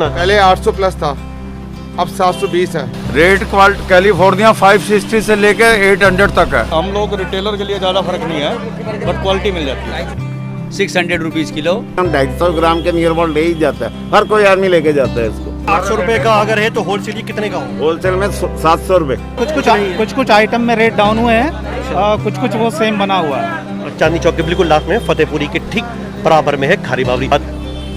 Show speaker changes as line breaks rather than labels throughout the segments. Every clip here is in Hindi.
पहले 800 प्लस था, अब 720 है।
रेट कैलिफोर्निया 560 से लेकर 800 तक है।
हम लोग रिटेलर के लिए ज़्यादा फर्क नहीं है, बट क्वालिटी मिल जाती है।
600 रुपीज़ किलो।
250 ग्राम के नियर अबाउट ले ही जाता है, हर कोई आदमी लेके जाता है इसको।
800 रुपए का अगर है तो होलसेल कितने का हो?
होलसेल में 700 रुपए।
कुछ आइटम में रेट डाउन हुए हैं, कुछ वो सेम बना हुआ है।
चांदनी चौक के बिल्कुल लास्ट में फतेहपुरी के ठीक बराबर में है खारी बावली।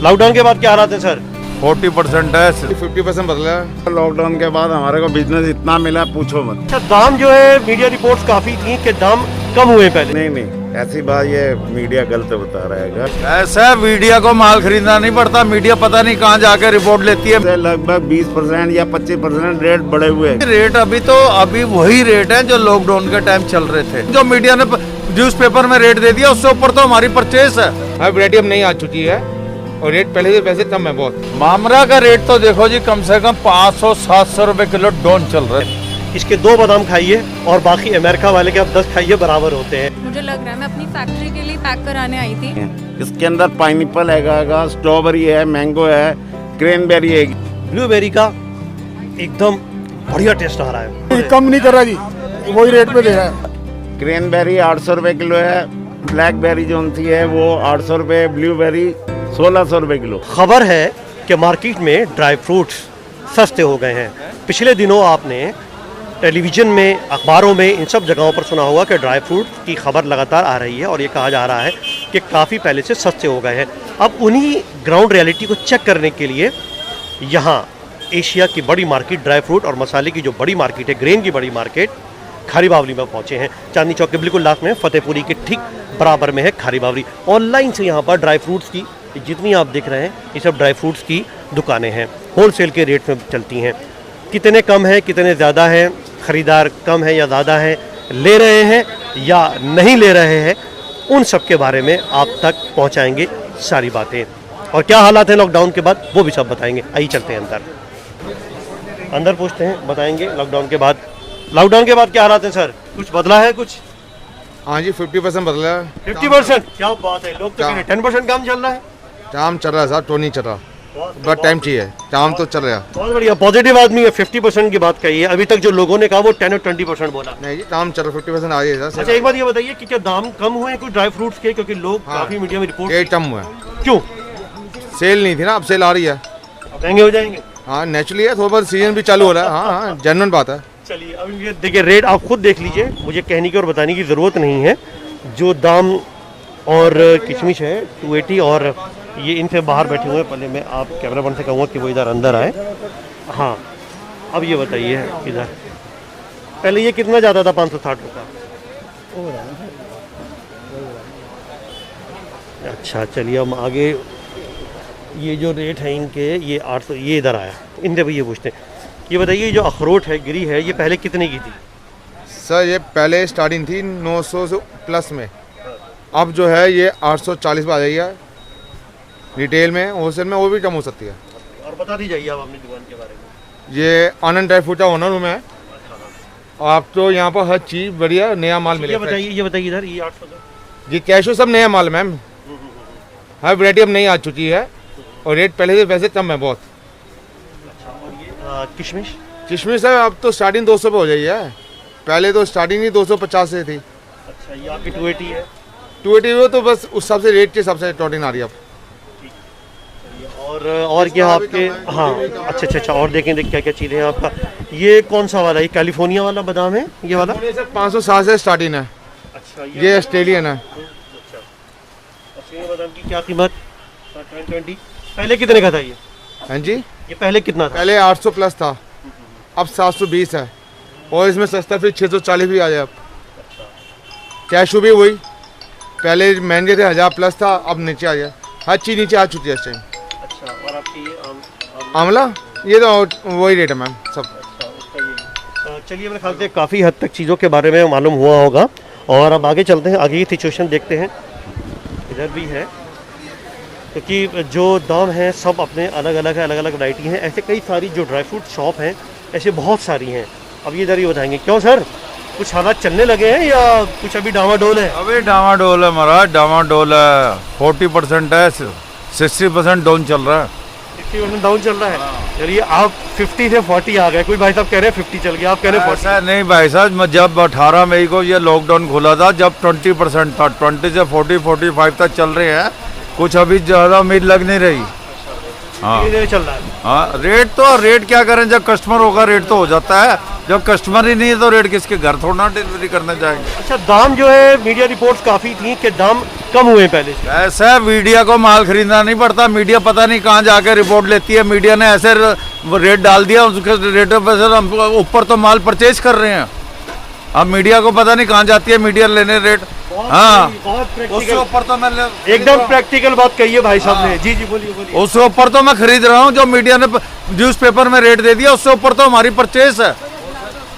लॉकडाउन के बाद क्या हालात है सर?
40% है।
50% बदला है।
लॉकडाउन के बाद हमारे को बिजनेस इतना मिला, पूछो मत।
अच्छा, दाम जो है मीडिया रिपोर्ट्स काफी थी कि दाम कम हुए पहले।
नहीं, ऐसी बात ये मीडिया गलत बता रहा है।
ऐसा मीडिया को माल खरीदना नहीं पड़ता, मीडिया पता नहीं कहाँ जाके रिपोर्ट लेती है।
लगभग 20% या 25% रेट बढ़े हुए हैं।
रेट अभी वही रेट है जो लॉकडाउन के टाइम चल रहे थे। जो मीडिया ने न्यूज़पेपर में रेट दे दिया, उससे ऊपर तो हमारी परचेस है।
हर वैरायटी अब नहीं आ चुकी है और रेट पहले से वैसे कम है बहुत।
मामरा का रेट तो देखो जी, कम से कम 500-700 रुपए किलो डाउन चल रहा है।
इसके 2 बादाम खाइए और बाकी अमेरिका वाले के आप 10 खाइए, बराबर होते हैं।
मुझे लग रहा है मैं अपनी फैक्ट्री के लिए पैक कराने आई थी।
इसके अंदर पाइनएप्पल है, स्ट्रॉबेरी है, मैंगो है, क्रैनबेरी है।
ब्लूबेरी का एकदम बढ़िया टेस्ट आ रहा है।
कम नहीं कर रहा जी, वही रेट पे दे रहा है।
क्रैनबेरी 800 रुपए किलो है, ब्लैकबेरी जो सी है वो 800 रुपए, ब्लूबेरी 1600 रुपए किलो।
खबर है कि मार्केट में ड्राई फ्रूट्स सस्ते हो गए हैं। पिछले दिनों आपने टेलीविज़न में, अखबारों में, इन सब जगहों पर सुना होगा कि ड्राई फ्रूट की खबर लगातार आ रही है और ये कहा जा रहा है कि काफ़ी पहले से सस्ते हो गए हैं। अब उन्हीं ग्राउंड रियलिटी को चेक करने के लिए यहाँ एशिया की बड़ी मार्केट, ड्राई फ्रूट और मसाले की जो बड़ी मार्केट है, ग्रेन की बड़ी मार्केट खारी बावली में पहुँचे हैं। चांदनी चौक के बिल्कुल लास्ट में फतेहपुरी के ठीक बराबर में है खारी बावली। ऑनलाइन से यहाँ पर ड्राई फ्रूट्स की जितनी आप देख रहे हैं, ये सब ड्राई फ्रूट्स की दुकानें हैं, होलसेल के रेट में चलती हैं। कितने कम है, कितने ज़्यादा है, ख़रीदार कम है या ज़्यादा है, ले रहे हैं या नहीं ले रहे हैं, उन सब के बारे में आप तक पहुंचाएंगे सारी बातें। और क्या हालात हैं लॉकडाउन के बाद, वो भी सब बताएंगे। आइए चलते हैं अंदर पूछते हैं, बताएंगे लॉकडाउन के बाद क्या हालात हैं सर? कुछ बदला है कुछ?
हाँ जी, 50% बदला है।
50%? क्या बात है, लोग तो कह रहे हैं 10% काम चल रहा है।
काम चल रहा है साहब, तो नहीं चल रहा, बहुत टाइम चाहिए, काम तो चल रहा है।
बहुत बढ़िया, पॉजिटिव आदमी है। 50% की बात कही है। अभी तक जो लोगों ने कहा वो 10 और 20% बोला।
नहीं जी, काम चल रहा, 50% आ गया।
अच्छा, एक बात ये बताइए कि क्या दाम कम हुए हैं कुछ ड्राई फ्रूट्स के? क्योंकि लोग काफी मीडिया में रिपोर्ट
रेट कम हुआ है।
क्यों?
सेल नहीं थी ना, अब सेल आ रही है।
महंगे हो जाएंगे?
हाँ, नेचुरली है, थोड़ा बहुत सीजन भी चालू हो रहा है। हाँ, जेन्युइन बात है।
चलिए, अब ये देखिए, रेट आप खुद देख लीजिए, मुझे कहने की और बताने की ज़रूरत नहीं है। जो दाम और किशमिश है 280, और ये इनसे बाहर बैठे हुए हैं। पहले मैं आप कैमरामैन से कहूँगा कि वो इधर अंदर आए। हाँ, अब ये बताइए इधर, पहले ये कितना ज़्यादा था? 560 रुपये। अच्छा, चलिए हम आगे। ये जो रेट है इनके, ये 800, ये इधर आया। इनसे भी ये पूछते हैं, ये बताइए जो अखरोट है, गिरी है, ये पहले कितने की थी?
सर ये पहले स्टार्टिंग थी 900 प्लस में, अब जो है ये 840 पे आ जाइए। रिटेल में, होलसेल में वो भी कम हो सकती है।
और बता दीजिए आप अपनी दुकान के बारे में।
ये आनंद ड्राई फ्रूट का ओनर हूँ मैं। आप तो यहाँ पर हर चीज़ बढ़िया नया माल मिलेगा।
ये बताइए इधर, ये 800 का
जी, कैशो सब नया माल मैम, हर वैरायटी अब नहीं आ चुकी है और रेट पहले से वैसे कम है बहुत।
अच्छा, और ये
किशमिश है, अब तो स्टार्टिंग 200 पे हो जाइए, पहले तो स्टार्टिंग ही 250 से थी।
अच्छा, ये आपकी 280 है?
280 वो तो बस उस हिसाब से रेट के हिसाब से टोटिंग आ रही है अब।
और क्या आपके? हाँ, अच्छा, और देखें क्या क्या चीज़ें हैं आपका। ये कौन सा वाला, ये कैलिफोर्निया वाला बादाम है, ये वाला?
560 से स्टार्टिंग है।
अच्छा,
ये ऑस्ट्रेलियन है।
अच्छा, ऑस्ट्रेलियन बादाम की क्या कीमत? 20। पहले कितने का था ये?
हाँ जी,
ये पहले कितना था?
पहले 800 प्लस था, अब 720 है, और इसमें सस्ता फिर 640 भी आ जाए अब। कैशू भी वही, पहले महंगे थे 1000 प्लस था, अब नीचे आ गया, हर चीज़ नीचे आ चुकी है इस टाइम।
अच्छा, और आपकी
आंवला, ये तो वही रेट है मैम सब।
अच्छा, उसका ये। चलिए, मेरे ख्याल से काफ़ी हद तक चीज़ों के बारे में मालूम हुआ होगा, और अब आगे चलते हैं, आगे की सिचुएशन देखते हैं। इधर भी है, क्योंकि जो दाम हैं सब अपने अलग अलग वैरायटी हैं। ऐसे कई सारी जो ड्राई फ्रूट शॉप हैं, ऐसे बहुत सारी हैं। अब ये इधर ही बताएंगे। क्यों सर, कुछ हालात चलने लगे हैं या कुछ अभी डामाडोल है?
अभी डामाडोल है महाराज, डामाडोल है। 40% है, 60% डाउन चल रहा है।
50% डाउन चल रहा है। चलिए आप 50 से 40 आ गए, कोई भाई साहब कह रहे हैं 50 चल गया, आप कह रहे हैं 40।
ऐसा नहीं भाई साहब, जब 18 मई को ये लॉकडाउन खुला था, जब 20% था, 20 से 40-45 तक चल रहे हैं, कुछ अभी ज़्यादा उम्मीद लग नहीं रही। हाँ
धीरे चल रहा है।
हाँ, रेट क्या करें, जब कस्टमर होगा रेट तो हो जाता है, जब कस्टमर ही नहीं है तो रेट किसके घर थोड़ा डिलीवरी करने जाएंगे।
अच्छा, दाम जो है मीडिया रिपोर्ट्स काफ़ी थी कि दाम कम हुए पहले से।
ऐसा है, मीडिया को माल खरीदना नहीं पड़ता, मीडिया पता नहीं कहाँ जाके रिपोर्ट लेती है, मीडिया ने ऐसे रेट डाल दिया, उसके रेटों पर से हम ऊपर तो माल परचेज कर रहे हैं। अब मीडिया को पता नहीं कहाँ जाती है मीडिया लेने रेट। हाँ, उससे ऊपर तो मैं
एकदम प्रैक्टिकल बात कही है भाई साहब ने। जी जी बोलिए बोलिए।
उससे ऊपर तो मैं खरीद रहा हूँ, जो मीडिया ने न्यूज़पेपर में रेट दे दिया, उससे ऊपर तो हमारी परचेज है।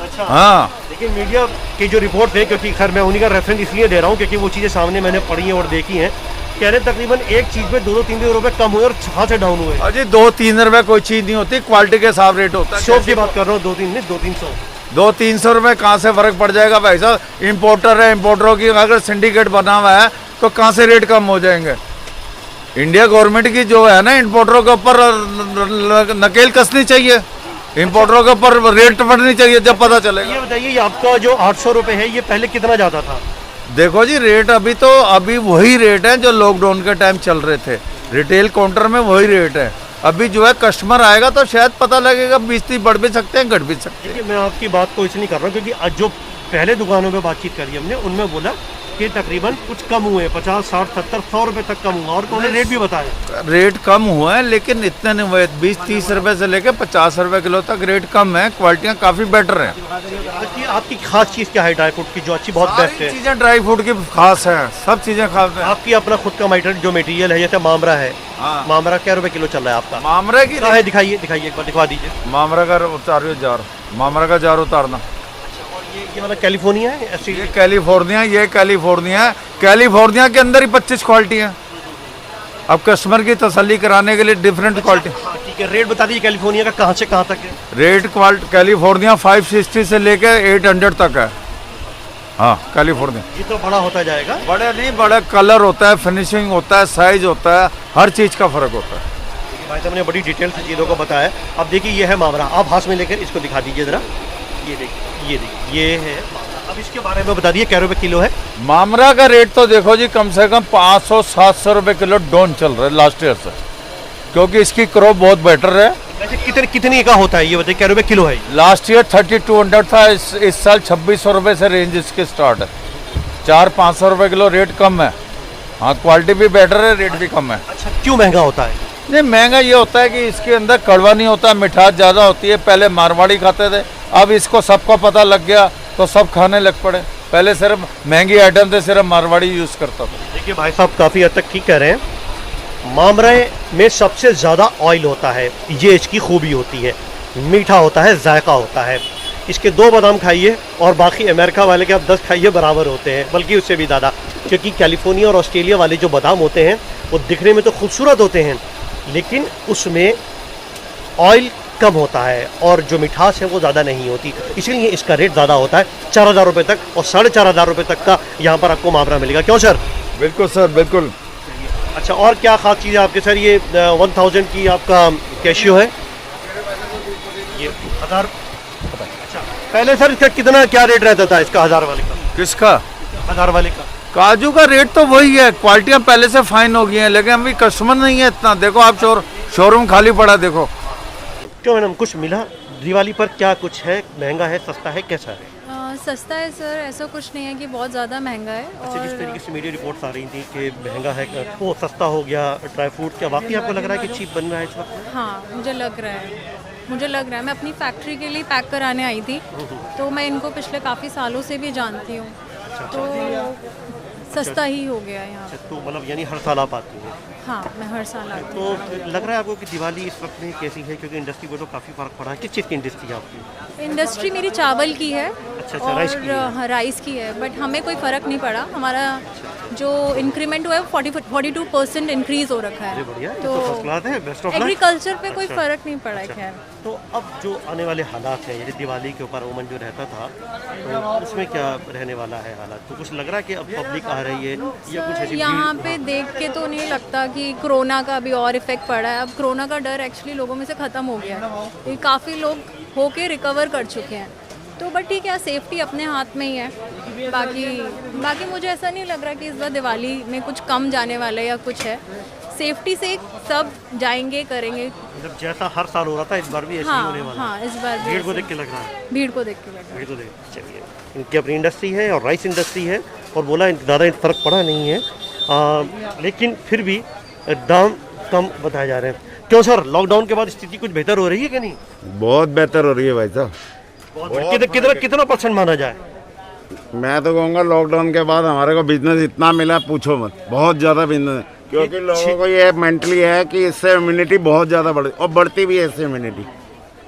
अच्छा
हाँ,
लेकिन मीडिया की जो रिपोर्ट है, क्योंकि खैर मैं उन्हीं का रेफरेंस इसलिए दे रहा हूँ क्योंकि वो चीज़ें सामने मैंने पढ़ी हैं और देखी हैं, कह रहे तकरीबन एक चीज़ पे 2-3 रुपए कम हुए और खासे डाउन हुए।
अजी 2-3 रुपए कोई चीज़ नहीं होती, क्वालिटी के हिसाब रेट होता है।
शॉप की बात कर रहा हूँ, 2-3 नहीं 200-300।
200-300 रुपए कहाँ से फर्क पड़ जाएगा भाई साहब, इम्पोर्टर है, इम्पोर्टरों की अगर सिंडिकेट बना हुआ है तो कहाँ से रेट कम हो जाएंगे। इंडिया गवर्नमेंट की जो है ना, इम्पोर्टरों के ऊपर नकेल कसनी चाहिए, इम्पोर्टरों के ऊपर रेट बढ़नी चाहिए, जब पता चलेगा।
ये बताइए, ये आपका जो 800 रुपये है, ये पहले कितना ज़्यादा था?
देखो जी, रेट अभी वही रेट है जो लॉकडाउन के टाइम चल रहे थे, रिटेल काउंटर में वही रेट है। अभी जो है कस्टमर आएगा तो शायद पता लगेगा, 20-30 बढ़ भी सकते हैं, घट भी सकते हैं।
देखिए, मैं आपकी बात को इसलिए कर रहा हूँ क्योंकि आज जो पहले दुकानों में बातचीत करी हमने, उनमें बोला कि तकरीबन कुछ कम हुए, 50, 60, 70, 100 रुपये तक कम हुआ, और उन्होंने रेट भी बताया।
रेट कम हुआ है लेकिन इतने नहीं हुए, 20-30 रुपए से लेकर 50 रुपए किलो तक रेट कम है, क्वालिटियाँ काफ़ी बेटर हैं।
आपकी खास चीज़ क्या है ड्राई फ्रूट की जो अच्छी बहुत बेस्ट है?
चीज़ें ड्राई फ्रूट की खास है, सब चीज़ें खास है।
आपकी अपना खुद का मटेरियल है, जैसे मामरा है।
हाँ।
मामरा क्या रुपए किलो चल रहा है आपका?
मामरा की
है, दिखाइए एक बार दिखा दीजिए।
मामरा का उतारियो जार, मामरा का जार उतारना।
ये वाला कैलिफोर्निया है?
ये कैलिफोर्निया, कैलिफोर्निया के अंदर ही 25 क्वालिटी है। अब कस्टमर की तसल्ली कराने के लिए डिफरेंट क्वालिटी।
ठीक है, रेट बता दीजिए कैलिफोर्निया का कहाँ से कहाँ तक है?
रेट कैलिफोर्निया 560 से लेकर 800 तक है। हाँ, कैलिफोर्निया
ये तो बड़ा होता जाएगा।
बड़े नहीं, बड़ा कलर होता है, फिनिशिंग होता है, साइज होता है, हर चीज़ का फर्क होता है।
भाई साहब ने बड़ी डिटेल से चीज़ों को बताया। अब देखिए, ये है मामरा, आप हाथ में लेकर इसको दिखा दीजिए ज़रा। ये देखिए, ये है मामरा। अब इसके बारे में बता दीजिए, क्या रुपए किलो है?
मामरा का रेट तो देखो जी, कम से कम 500-700 रुपए किलो डाउन चल रहा है लास्ट ईयर से, क्योंकि इसकी क्रॉप बहुत बेटर है।
वैसे कितने का होता है ये बताइए, क्या रुपए किलो है?
लास्ट ईयर 3200 था, इस साल 2600 रुपये से रेंज इसके स्टार्ट है। 400-500 रुपये किलो रेट कम है। हाँ, क्वालिटी भी बेटर है, रेट भी कम है।
अच्छा, क्यों महंगा होता है?
नहीं, महंगा ये होता है कि इसके अंदर कड़वा नहीं होता, मिठास ज़्यादा होती है। पहले मारवाड़ी खाते थे, अब इसको सबको पता लग गया तो सब खाने लग पड़े। पहले सिर्फ महंगी आइटम थे, सिर्फ मारवाड़ी यूज़ करता था।
देखिए भाई साहब काफ़ी हद तक ठीक कह रहे हैं। मामरे में सबसे ज़्यादा ऑयल होता है, ये इसकी खूबी होती है। मीठा होता है, जायका होता है। इसके 2 बादाम खाइए और बाकी अमेरिका वाले के आप 10 खाइए, बराबर होते हैं, बल्कि उससे भी ज़्यादा। क्योंकि कैलिफोर्निया और ऑस्ट्रेलिया वाले जो बादाम होते हैं वो दिखने में तो खूबसूरत होते हैं, लेकिन उसमें ऑयल कम होता है और जो मिठास है वो ज़्यादा नहीं होती, इसीलिए इसका रेट ज़्यादा होता है। 4000 रुपये तक और 4500 रुपये तक का यहाँ पर आपको मामरा मिलेगा। क्यों सर?
बिल्कुल सर, बिल्कुल।
अच्छा, और क्या खास चीज़ है आपके सर? ये 1000 की आपका कैशियो है, ये 1000। अच्छा, पहले सर इसका कितना क्या रेट रहता था इसका 1000 वाले का?
किसका?
1000 वाले का
काजू का रेट तो वही है, क्वालिटियाँ पहले से फाइन हो गई हैं, लेकिन अभी कस्टमर नहीं है इतना। देखो आप शोरूम खाली पड़ा, देखो।
क्यों मैडम, कुछ मिला दिवाली पर? क्या कुछ है, महंगा है, सस्ता है, कैसा है?
सस्ता है सर, ऐसा कुछ नहीं है कि बहुत ज़्यादा महंगा है।
अच्छा, जिस
और
तरीके से मीडिया रिपोर्ट्स आ रही थी कि महंगा है, वो सस्ता हो गया ड्राई फ्रूट, क्या वाकई आपको लग रहा है कि चीप बन रहा है इस वक्त?
हाँ, मुझे लग रहा है। मैं अपनी फैक्ट्री के लिए पैक कराने आई थी, तो मैं इनको पिछले काफ़ी सालों से भी जानती हूँ, तो सस्ता ही हो गया है यहाँ।
तो मतलब यानी हर साल आप आती हैं?
हाँ, मैं हर साल आती हूँ।
तो लग रहा है आपको कि दिवाली इस वक्त में कैसी है, क्योंकि इंडस्ट्री में तो काफ़ी फर्क पड़ा है? किस चीज़ की इंडस्ट्री है आपकी?
इंडस्ट्री मेरी चावल की है।
अच्छा,
और
राइस की है।
हाँ, राइस की है, बट हमें कोई फ़र्क नहीं पड़ा। हमारा जो इंक्रीमेंट हुआ है 42% इंक्रीज़ हो रखा है,
बढ़िया,
तो
फर्स्ट क्लास है, बेस्ट ऑफ लक।
एग्रीकल्चर पे कोई फ़र्क नहीं पड़ा है। खैर,
तो अब जो आने वाले हालात हैं, यदि दिवाली के ऊपर ओमन जो रहता था, तो उसमें क्या रहने वाला है हालात? तो कुछ लग रहा है कि अब पब्लिक आ रही है या कुछ ऐसी
यहाँ पे देख के तो नहीं लगता कि कोरोना का अभी और इफेक्ट पड़ा है। अब कोरोना का डर एक्चुअली लोगों में से ख़त्म हो गया है, काफ़ी लोग होके रिकवर कर चुके हैं। तो बट ठीक है, सेफ्टी अपने हाथ में ही है। बाकी मुझे ऐसा नहीं लग रहा कि इस बार दिवाली में कुछ कम जाने वाला है या कुछ है। सेफ्टी से सब जाएंगे करेंगे।
मतलब जैसा हर साल हो रहा था इस बार भी ऐसे ही होने वाला है।
हाँ, इस बार भी
भीड़ को
ऐसे-
देख के लग रहा है।
भीड़ को देख के लग रहा है।
भीड़ को देख, चलिए, इनकी अपनी इंडस्ट्री है और राइस इंडस्ट्री है, और बोला ज़्यादा फ़र्क पड़ा नहीं है, लेकिन फिर भी दाम कम बताए जा रहे हैं। क्यों सर, लॉकडाउन के बाद स्थिति कुछ बेहतर हो रही है कि नहीं?
बहुत बेहतर हो रही है भाई साहब।
कितना परसेंट माना जाए?
मैं तो कहूँगा लॉकडाउन के बाद हमारे को बिजनेस इतना मिला, पूछो मत, बहुत ज़्यादा बिजनेस। क्योंकि लोगों को ये मेंटली है कि इससे इम्यूनिटी बहुत ज़्यादा बढ़, और बढ़ती भी है इससे इम्यूनिटी,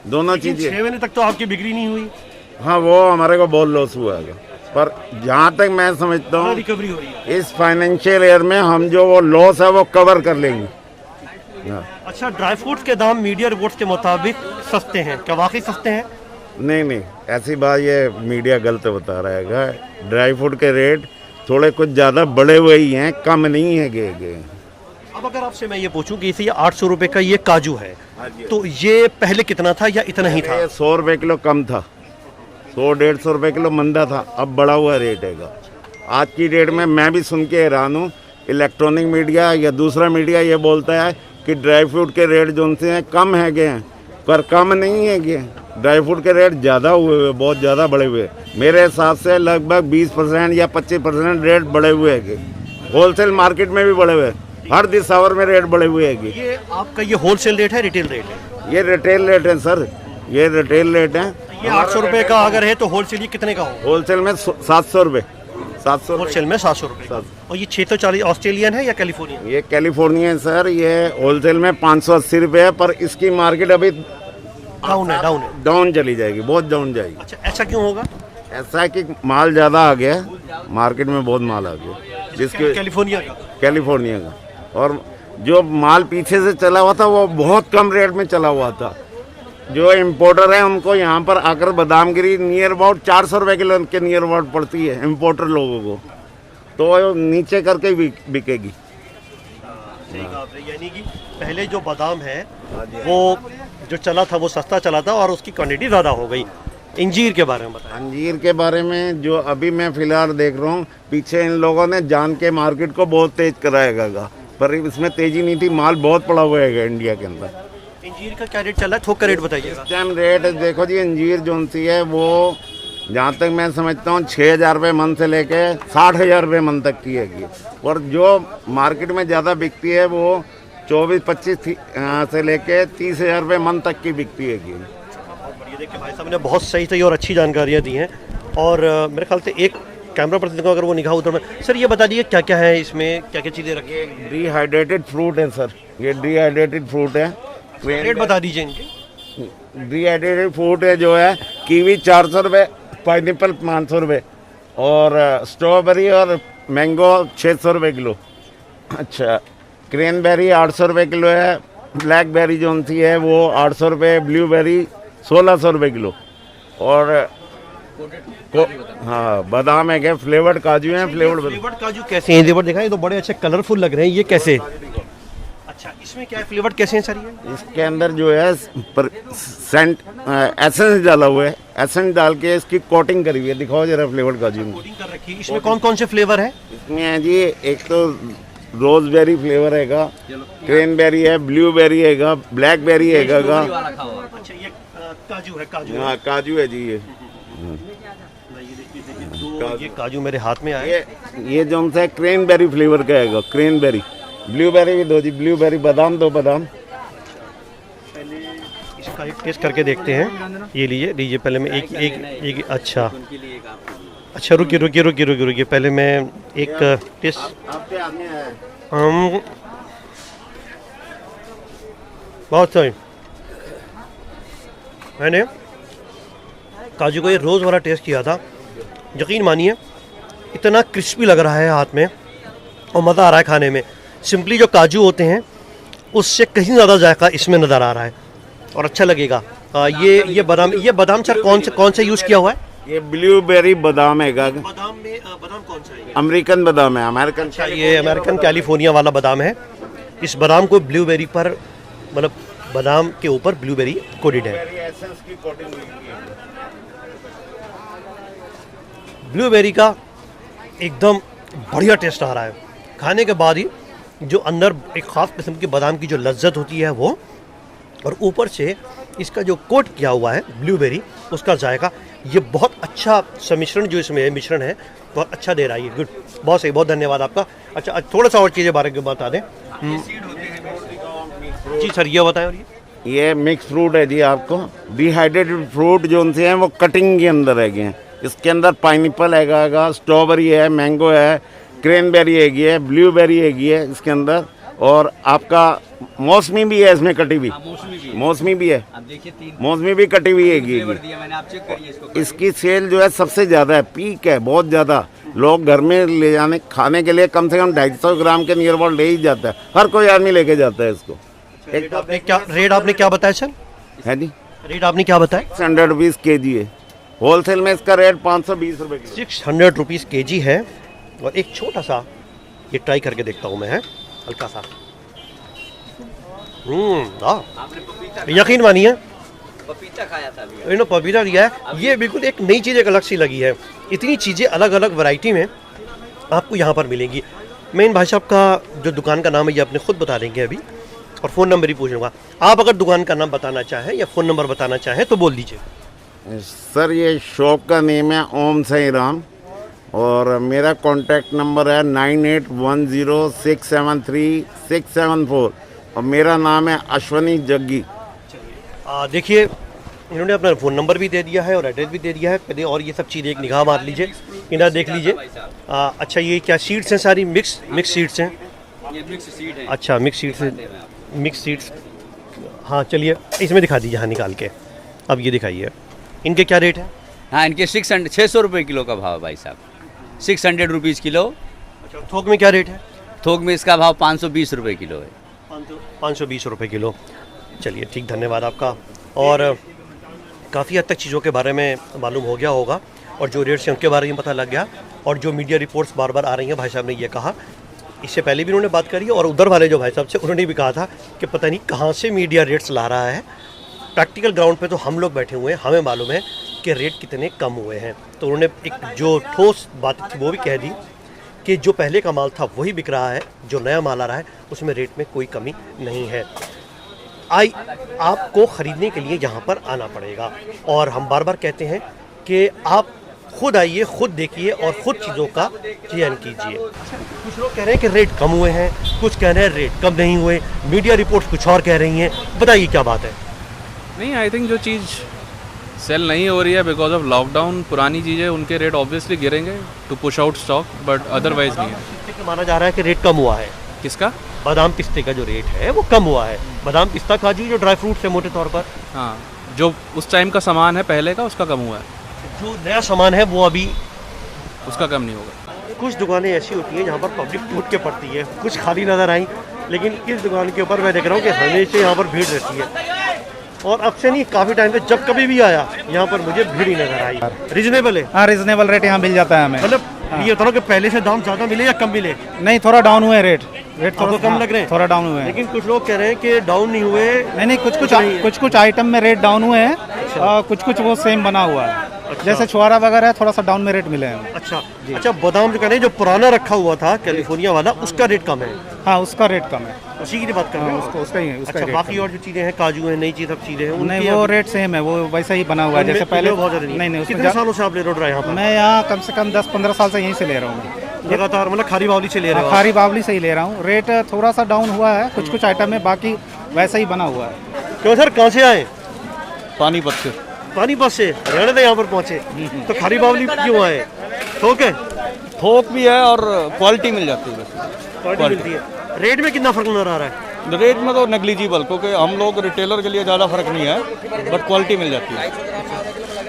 दोनों चीज़ें।
6 महीने तक तो आपकी बिक्री नहीं हुई।
हाँ, वो हमारे को बहुत लॉस हुआ है, पर जहाँ तक मैं समझता हूँ
रिकवरी हो रही है।
इस फाइनेंशियल ईयर में हम जो वो लॉस है वो कवर कर लेंगे। हाँ।
अच्छा, ड्राई फ्रूट्स के दाम मीडिया रिपोर्ट्स के मुताबिक सस्ते हैं, क्या वाकई सस्ते हैं?
नहीं, ऐसी बात ये मीडिया गलत बता रहा है। ड्राई फ्रूट के रेट थोड़े कुछ ज़्यादा बढ़े हुए ही हैं, कम नहीं है गे।
अब अगर आपसे मैं ये पूछूं कि इसे 800 रुपये का ये काजू है, तो ये पहले कितना था या इतना ही था?
100 रुपये किलो कम था, 100-150 रुपये किलो मंदा था, अब बढ़ा हुआ रेट है। आज की डेट में मैं भी सुन के हैरान हूँ, इलेक्ट्रॉनिक मीडिया या दूसरा मीडिया ये बोलता है कि ड्राई फ्रूट के रेट जो उनसे हैं कम है गए हैं, पर कम नहीं है गए। ड्राई फ्रूट के रेट ज़्यादा हुए, बहुत ज़्यादा बढ़े हुए। मेरे हिसाब से लगभग 20% या 25% रेट बढ़े हुए हैं। होलसेल मार्केट में भी बढ़े हुए, हर दिसंबर में रेट बढ़े हुए हैं।
ये आपका ये होलसेल रेट है, रिटेल रेट है?
ये रिटेल रेट है सर, ये रिटेल रेट है।
ये 800 रुपये का अगर है तो होलसेल ये कितने का हो?
होलसेल में 700 रुपये, 700
होलसेल में 700 रुपये। और ये 640 ऑस्ट्रेलियन है या कैलिफोर्नियन?
ये कैलिफोर्निया है सर। ये होलसेल में 580 रुपये है, पर इसकी मार्केट अभी
डाउन है।
डाउन चली जाएगी, बहुत डाउन जाएगी।
अच्छा, ऐसा क्यों होगा?
ऐसा है कि माल ज़्यादा आ गया, मार्केट में बहुत माल आ गया, जिसके कैलिफोर्निया का। और जो माल पीछे से चला हुआ था वो बहुत कम रेट में चला हुआ था। जो इम्पोर्टर है उनको यहाँ पर आकर बादामगिरी नियर अबाउट 400 रुपये किलो के नियर अबाउट पड़ती है इम्पोर्टर लोगों को, तो नीचे करके बिकेगी।
यानी कि पहले जो बादाम है वो जो चला था वो सस्ता चला था और उसकी क्वांटिटी ज़्यादा हो गई। अंजीर के बारे में बताएं।
अंजीर के बारे में जो अभी मैं फ़िलहाल देख रहा हूँ, पीछे इन लोगों ने जान के मार्केट को बहुत तेज कराएगा, पर इसमें तेज़ी नहीं थी, माल बहुत पड़ा हुआ है इंडिया के अंदर।
अंजीर का क्या रेट चल रहा है? थोक का रेट बताइएगा।
इस टाइम रेट देखो जी, अंजीर जो सी है वो जहाँ तक मैं समझता हूँ 6,000 रुपये मन से लेके 60,000 रुपये मन तक की है। और जो मार्केट में ज़्यादा बिकती है वो 24-25 से लेके 30,000 रुपये मन तक की बिकती है।
देखिए भाई साहब ने बहुत सही और अच्छी जानकारियाँ दी हैं, और मेरे ख्याल से एक कैमरा पर्सन को अगर वो निगाह उधर में, सर ये बता दीजिए क्या क्या है इसमें, क्या क्या चीज़ें रखी हैं?
डिहाइड्रेटेड फ्रूट है सर, ये डिहाइड्रेटेड फ्रूट है।
रेट बता दीजिए इनके।
डिहाइड्रेटेड फ्रूट है जो है, कीवी 400 रुपये, पाइनएप्पल 500 रुपये, और स्ट्रॉबेरी और मैंगो 600 रुपये किलो। अच्छा, क्रेनबेरी 800 रुपये किलो है, ब्लैकबेरी जो सी है वो 800 रुपये, ब्लूबेरी 1600 रुपये किलो, और हाँ बादाम है क्या, फ्लेवर्ड काजू हैं।
फ्लेवर्ड काजू कैसे हैं? फ्लेवर्ड देखा, ये तो बड़े अच्छे कलरफुल लग रहे हैं, ये कैसे? अच्छा, इसमें क्या है, फ्लेवर्ड कैसे हैं सर ये?
इसके अंदर जो है सेंट एसेंस डाला हुआ है, एसेंस डाल के इसकी कोटिंग करी हुई है। दिखाओ जरा फ्लेवर्ड काजू में
कोटिंग कर रखी है। इसमें कौन कौन से फ्लेवर है?
इसमें है जी, एक तो रोजबेरी फ्लेवर हैगा, क्रेनबेरी है, ब्लूबेरी हैगा, ब्लैकबेरी हैगा।
अच्छा, ये काजू है? काजू,
हाँ काजू है जी।
ये काजू मेरे हाथ में आए।
ये जो है क्रेनबेरी फ्लेवर का हैगा, क्रेनबेरी। ब्लूबेरी भी दो जी, ब्लूबेरी, बादाम दो, बादाम।
इसका एक टेस्ट करके देखते हैं। ये लीजिए पहले मैं एक अच्छा रुकिए पहले मैं एक टेस्ट। बहुत सही। मैंने काजू का ये रोज़ वाला टेस्ट किया था, यकीन मानिए इतना क्रिस्पी लग रहा है हाथ में और मज़ा आ रहा है खाने में। सिंपली जो काजू होते हैं उससे कहीं ज़्यादा जायका इसमें नज़र आ रहा है और अच्छा लगेगा। ये बादाम सर कौन सा यूज़ किया हुआ है?
ये ब्लूबेरी बादाम है।
बादाम में बादाम कौन सा है?
अमेरिकन बादाम है, अमेरिकन।
ये अमेरिकन कैलिफोर्निया वाला बादाम है। इस बादाम को ब्लूबेरी पर, मतलब बादाम के ऊपर ब्लूबेरी कोटेड है। ब्लूबेरी का एकदम बढ़िया टेस्ट आ रहा है। खाने के बाद ही जो अंदर एक ख़ास किस्म की बादाम की जो लज्जत होती है वो, और ऊपर से इसका जो कोट किया हुआ है ब्लूबेरी, उसका जायका, ये बहुत अच्छा सम्मिश्रण जो इसमें है, मिश्रण है, बहुत अच्छा दे रहा है ये। गुड, बहुत सही, बहुत धन्यवाद आपका। अच्छा, थोड़ा सा और चीज़ें बारे में बता दें। जी सर, ये बताएं। और
ये मिक्स फ्रूट है जी, आपको डिहाइड्रेटेड फ्रूट जो उनसे हैं वो कटिंग के अंदर है। इसके अंदर पाइनएप्पल हैगा, स्ट्रॉबेरी है, मैंगो है, क्रेनबेरी है, ब्लूबेरी है इसके अंदर, और आपका मौसमी भी है इसमें कटी हुई। मौसमी भी है, मौसमी भी कटी हुई है। इसकी सेल जो है सबसे ज़्यादा है, पीक है बहुत ज़्यादा। लोग घर में ले जाने खाने के लिए कम से कम 250 ग्राम के नियर अबाउट ले ही जाता है, हर कोई आदमी लेके जाता है इसको।
रेट आपने क्या बताया सर?
है जी,
रेट आपने क्या बताया?
600 रुपीज़ kg है। होलसेल में इसका रेट 520 रुपये।
600 रुपीज़ kg है। और एक छोटा सा ये ट्राई करके देखता हूँ मैं, है हल्का सा। यकीन मानिए,
पपीता खाया था अभी।
इन्होंने पपीता दिया है, ये बिल्कुल एक नई चीज़, एक अलग सी लगी है। इतनी चीज़ें अलग अलग वैरायटी में आपको यहाँ पर मिलेंगी। मैं इन भाई साहब का जो दुकान का नाम है ये अपने खुद बता देंगे अभी, और फ़ोन नंबर ही पूछ लूँगा। आप अगर दुकान का नाम बताना चाहें या फ़ोन नंबर बताना चाहें तो बोल दीजिए।
सर, ये शॉप का नेम है ओम साई राम, और मेरा कॉन्टैक्ट नंबर है 9810673674, और मेरा नाम है अश्वनी जग्गी।
देखिए, इन्होंने अपना फ़ोन नंबर भी दे दिया है और एड्रेस भी दे दिया है पहले, और ये सब चीज़ें एक निगाह मार लीजिए, इन्हें देख लीजिए। अच्छा, ये क्या सीड्स हैं? सारी मिक्स सीड्स हैं।
ये मिक्स सीड है।
अच्छा, मिक्स सीड्स। हाँ, चलिए इसमें दिखा दीजिए। हाँ, निकाल के अब ये दिखाइए। इनके क्या रेट है?
हाँ, इनके 600 रुपये किलो का भाव है भाई साहब, 600 रुपीज़ किलो।
अच्छा, थोक में क्या रेट है?
थोक में इसका भाव 520 रुपये किलो है।
520 रुपये किलो। चलिए ठीक, धन्यवाद आपका। और काफ़ी हद तक चीज़ों के बारे में मालूम हो गया होगा, और जो रेट्स हैं उनके बारे में पता लग गया, और जो मीडिया रिपोर्ट्स बार बार आ रही हैं, भाई साहब ने ये कहा, इससे पहले भी उन्होंने बात करी, और उधर वाले जो भाई साहब से उन्होंने भी कहा था कि पता नहीं कहाँ से मीडिया रेट्स ला रहा है। प्रैक्टिकल ग्राउंड पे तो हम लोग बैठे हुए हैं, हमें मालूम है कि रेट कितने कम हुए हैं। तो उन्होंने एक जो ठोस बात थी वो भी कह दी कि जो पहले का माल था वही बिक रहा है, जो नया माल आ रहा है उसमें रेट में कोई कमी नहीं है। आपको ख़रीदने के लिए यहाँ पर आना पड़ेगा, और हम बार बार कहते हैं कि आप खुद आइए, खुद देखिए और ख़ुद चीज़ों का चयन कीजिए। कुछ लोग कह रहे हैं कि रेट कम हुए हैं, कुछ कह रहे हैं रेट कम नहीं हुए, मीडिया रिपोर्ट्स कुछ और कह रही हैं। बताइए क्या बात है?
नहीं, आई थिंक जो चीज़ सेल नहीं हो रही है बिकॉज ऑफ लॉकडाउन, पुरानी चीज़ें उनके रेट ऑब्वियसली गिरेंगे to push out stock, but otherwise नहीं है।
माना जा रहा है कि रेट कम हुआ है।
किसका?
बादाम पिस्ते का जो रेट है वो कम हुआ है। बादाम पिस्ता काजू जो ड्राई फ्रूट्स है मोटे तौर पर,
हाँ, जो उस टाइम का सामान है पहले का, उसका कम हुआ है।
जो नया सामान है वो अभी
उसका कम नहीं होगा।
कुछ दुकानें ऐसी होती हैं जहाँ पर पब्लिक टूट के पड़ती है, कुछ खाली नज़र आई, लेकिन इस दुकान के ऊपर मैं देख रहा हूँ कि हमेशा यहाँ पर भीड़ रहती है, और अब से नहीं, काफ़ी टाइम से जब कभी भी आया यहाँ पर मुझे भीड़ ही नज़र आई। रीजनेबल है?
हाँ, रीजनेबल रेट यहाँ मिल जाता है हमें।
मतलब ये होता है कि पहले से दाम ज़्यादा मिले या कम मिले?
नहीं, थोड़ा डाउन हुए रेट
थोड़ा कम लग रहे हैं,
थोड़ा डाउन हुए हैं।
लेकिन कुछ लोग कह रहे हैं कि डाउन नहीं हुए।
नहीं, कुछ आइटम में रेट डाउन हुए हैं, कुछ वो सेम बना हुआ है। जैसे छुआरा वगैरह है, थोड़ा सा डाउन में रेट मिले हैं।
अच्छा, बादाम जो कह रहे हैं जो पुराना रखा हुआ था कैलिफोर्निया वाला, उसका रेट कम है?
हाँ, उसका रेट कम है।
उसी की बात कर रहे हैं?
उसका ही है।
अच्छा, बाकी और जो चीज़ें हैं, काजू है, नई चीज़ सब चीज़ें हैं,
नहीं, वो रेट सेम है, वो वैसा ही बना हुआ है जैसे पहले। नहीं,
कितने सालों से आप ले रहे हो?
मैं यहाँ कम से कम 10-15 साल से यहीं से ले रहा हूँ
लगातार। मतलब खारी बावली से ले रहे हो?
खारी बावली से ही ले रहा हूँ। रेट थोड़ा सा डाउन हुआ है कुछ आइटम में, बाकी वैसा ही बना हुआ है।
क्यों सर, कहाँ से आए?
पानीपत से।
पानीपत से रहने थे, यहाँ पर पहुँचे, तो खारी बावली क्यों आए? थोक है?
थोक भी है और क्वालिटी मिल जाती है, बस
क्वालिटी मिलती है। रेट में कितना फ़र्क नजर आ रहा है?
रेट में तो नेग्लिजिबल, क्योंकि हम लोग रिटेलर के लिए ज़्यादा फर्क नहीं है, बट क्वालिटी मिल जाती है।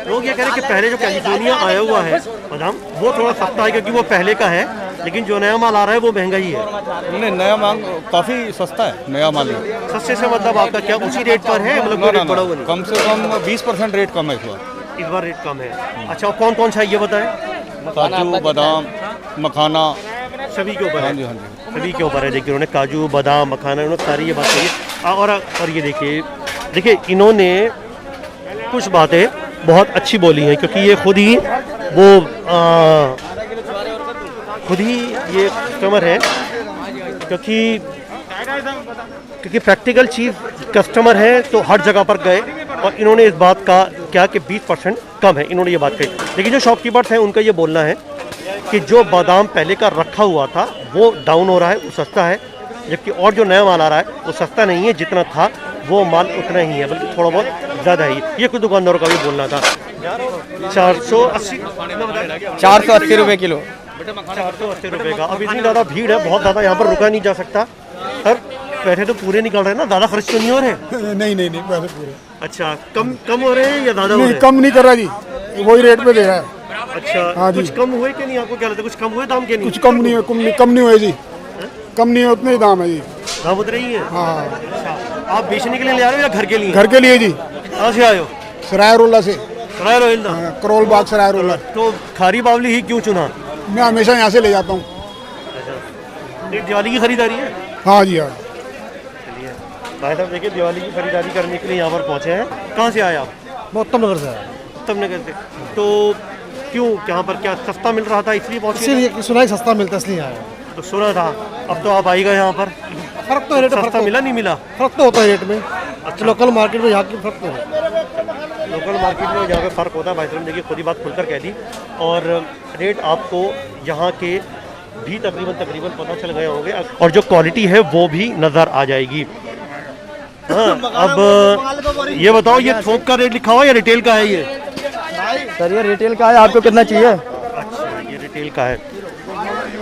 लोग ये कह रहे हैं कि पहले जो कैलिफोर्निया आया हुआ है बादाम वो थोड़ा सस्ता है क्योंकि वो पहले का है, लेकिन जो नया माल आ रहा है वो महंगा ही है।
नहीं, नया माल काफ़ी सस्ता है, नया माल है।
सस्ते से मतलब आपका क्या उसी रेट पर है? मतलब रेट बढ़ा हुआ नहीं?
कम से कम 20% रेट कम है
इस बार रेट कम है। अच्छा, कौन कौन सा है ये बताएं?
काजू, बादाम, मखाना
सभी के ऊपर?
हाँ जी, हाँ जी।
सभी के ऊपर है। देखिए उन्होंने काजू बादाम मखाना उन्होंने सारी ये बात कही है। और ये देखिए इन्होंने कुछ बातें बहुत अच्छी बोली हैं, क्योंकि ये खुद ही ये कस्टमर है, क्योंकि प्रैक्टिकल चीज़ कस्टमर है तो हर जगह पर गए और इन्होंने इस बात का क्या कि 20% कम है, इन्होंने ये बात कही। लेकिन जो शॉपकीपर्स हैं उनका ये बोलना है कि जो बादाम पहले का रखा हुआ था वो डाउन हो रहा है, वो सस्ता है, जबकि और जो नया माल आ रहा है वो सस्ता नहीं है, जितना था वो माल उतना ही है, बल्कि थोड़ा बहुत ज़्यादा है। ये कुछ दुकानदारों का भी बोलना था। 480
रुपये किलो।
480 रुपये का। अब इतनी ज़्यादा भीड़ है, बहुत ज़्यादा, यहाँ पर रुका नहीं जा सकता। सर पैसे तो पूरे निकल रहे हैं ना, ज़्यादा खर्च तो नहीं हो रहे?
नहीं पैसे पूरे।
अच्छा, कम हो रहे हैं या ज़्यादा हो रहे हैं?
कम नहीं कर रहा जी, वही रेट पे दे रहा है।
अच्छा,
हाँ जी।
कुछ कम हुए कि नहीं? आपको क्या लगता है कुछ कम हुए दाम के? नहीं,
कुछ कम नहीं हुए जी, कम नहीं है, उतने ही दाम है जी।
दाम उतने ही है।
हाँ।
अच्छा, आप बेचने के लिए ले आ रहे हो या घर के लिए?
घर के लिए जी।
कहाँ से आए हो?
सराय रोला से।
सराय रोहिल्ला?
करोल बाग सराय रोला।
तो खारी बावली ही क्यों चुना?
मैं हमेशा यहाँ से ले जाता हूँ।
एक दिवाली की खरीदारी है?
हाँ जी हाँ।
चलिए भाई साहब, देखिए दिवाली की खरीदारी करने के लिए यहाँ पर पहुँचे हैं। कहाँ से आए आप?
मैं उत्तम नगर से आया।
उत्तम नगर से। तो क्यों, यहाँ पर क्या सस्ता मिल रहा था इसलिए पहुँचे?
इसीलिए सुना सस्ता मिलता इसलिए आया।
तो सुना था, अब तो आप आई गए यहाँ पर।
फर्क तो रेट
सस्ता मिला नहीं मिला?
फर्क तो होता है रेट में। अच्छा, लोकल मार्केट में यहाँ की फर्क तो है।
लोकल मार्केट में यहाँ पे फ़र्क होता है। भाई साहब देखिए खुद ही बात खुलकर कह दी, और रेट आपको यहाँ के भी तकरीबन पता चल गए होंगे, और जो क्वालिटी है वो भी नज़र आ जाएगी। हाँ, अब ये बताओ, ये थोक का रेट लिखा हुआ या रिटेल का है? ये
सर ये रिटेल का है, आपको कितना चाहिए?
अच्छा, ये रिटेल का है।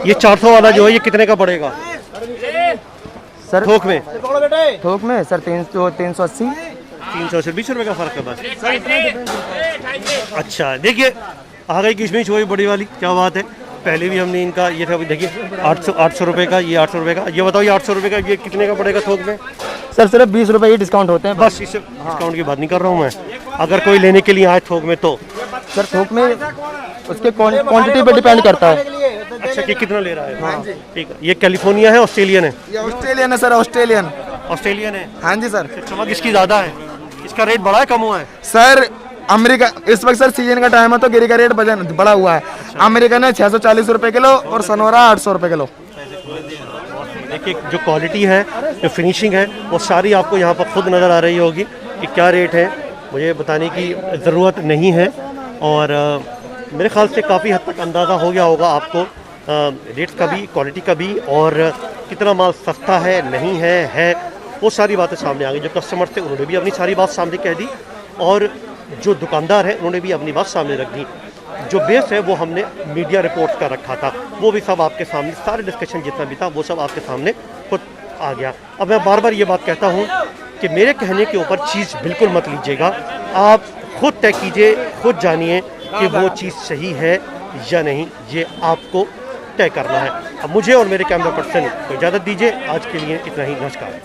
ये 400 वाला जो है ये कितने का पड़ेगा
सर
थोक में?
थोक में सर 380।
300 20 रुपये का फ़र्क है बस। अच्छा, देखिए आ गई किशमिश वही बड़ी वाली, क्या बात है। पहले भी हमने इनका ये था, देखिए 800 रुपये का, ये 800 रुपये का। ये बताओ, ये 800 रुपये का ये कितने का पड़ेगा थोक में?
सर सिर्फ 20 रुपये ही डिस्काउंट होते हैं
बस, इससे डिस्काउंट की बात नहीं कर रहा हूँ मैं। अगर कोई लेने के लिए आए थोक में तो
सर थोक में उसके क्वांटिटी पे डिपेंड करता है।
अच्छा, कि कितना ले रहा है? हाँ, ठीक है। ये कैलिफोर्निया है, ऑस्ट्रेलियन है?
ये ऑस्ट्रेलियन है सर, ऑस्ट्रेलियन
है।
हाँ जी सर।
चमक इसकी ज़्यादा है, इसका रेट बढ़ा है कम हुआ है?
सर अमेरिका इस वक्त सर सीजन का टाइम है तो गिरी का रेट बढ़ा हुआ है। अमेरिकन है 640 रुपये किलो और सनोरा 800 रुपये किलो।
देखिए जो क्वालिटी है, जो फिनिशिंग है, वो सारी आपको यहाँ पर खुद नज़र आ रही होगी कि क्या रेट है, मुझे बताने की ज़रूरत नहीं है। और मेरे ख्याल से काफ़ी हद तक अंदाज़ा हो गया होगा आपको रेट्स का भी, क्वालिटी का भी, और कितना माल सस्ता है नहीं है, वो सारी बातें सामने आ गई। जो कस्टमर थे उन्होंने भी अपनी सारी बात सामने कह दी, और जो दुकानदार है उन्होंने भी अपनी बात सामने रख दी। जो बेस है वो हमने मीडिया रिपोर्ट्स का रखा था, वो भी सब आपके सामने, सारे डिस्कशन जितना भी था वो सब आपके सामने खुद आ गया। अब मैं बार बार ये बात कहता हूँ कि मेरे कहने के ऊपर चीज़ बिल्कुल मत लीजिएगा, आप खुद तय कीजिए, खुद जानिए कि वो चीज़ सही है या नहीं, ये आपको तय करना है। अब मुझे और मेरे कैमरा पर्सन को इजाज़त दीजिए, आज के लिए इतना ही। नमस्कार।